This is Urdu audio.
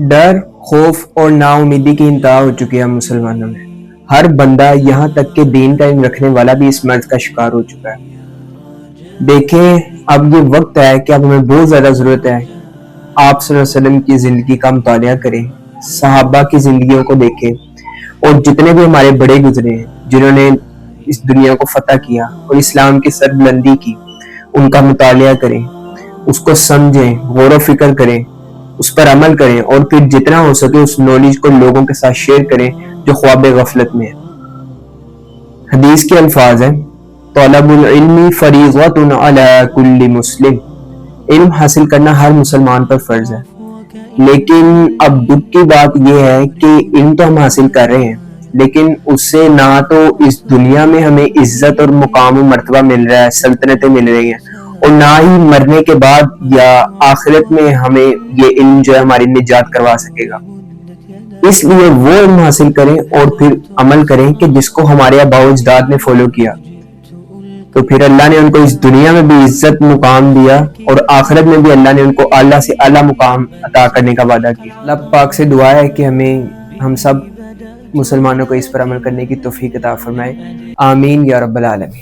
ڈر، خوف اور نا امیدی کی انتہا ہو چکی ہے مسلمانوں میں۔ ہر بندہ یہاں تک کہ دین کا علم رکھنے والا بھی اس مرض کا شکار ہو چکا ہے۔ دیکھیں اب یہ وقت ہے کہ اب ہمیں بہت زیادہ ضرورت ہے آپ صلی اللہ علیہ وسلم کی زندگی کا مطالعہ کریں، صحابہ کی زندگیوں کو دیکھیں، اور جتنے بھی ہمارے بڑے گزرے ہیں جنہوں نے اس دنیا کو فتح کیا اور اسلام کی سربلندی کی، ان کا مطالعہ کریں، اس کو سمجھیں، غور و فکر کریں، اس پر عمل کریں، اور پھر جتنا ہو سکے اس نالج کو لوگوں کے ساتھ شیئر کریں جو خواب غفلت میں ہیں۔ حدیث کے الفاظ ہیں، طلب العلم فریضۃ علی کل مسلم، علم حاصل کرنا ہر مسلمان پر فرض ہے۔ لیکن اب دکھ کی بات یہ ہے کہ علم تو ہم حاصل کر رہے ہیں، لیکن اس سے نہ تو اس دنیا میں ہمیں عزت اور مقام و مرتبہ مل رہا ہے، سلطنتیں مل رہی ہیں، اور نہ ہی مرنے کے بعد یا آخرت میں ہمیں یہ علم جو ہے ہماری نجات کروا سکے گا۔ اس لیے وہ علم حاصل کریں اور پھر عمل کریں کہ جس کو ہمارے آباء و اجداد نے فالو کیا، تو پھر اللہ نے ان کو اس دنیا میں بھی عزت مقام دیا اور آخرت میں بھی اللہ نے ان کو اعلیٰ سے اعلیٰ مقام عطا کرنے کا وعدہ کیا۔ اللہ پاک سے دعا ہے کہ ہم سب مسلمانوں کو اس پر عمل کرنے کی توفیق عطا فرمائے، آمین یا رب العالمین۔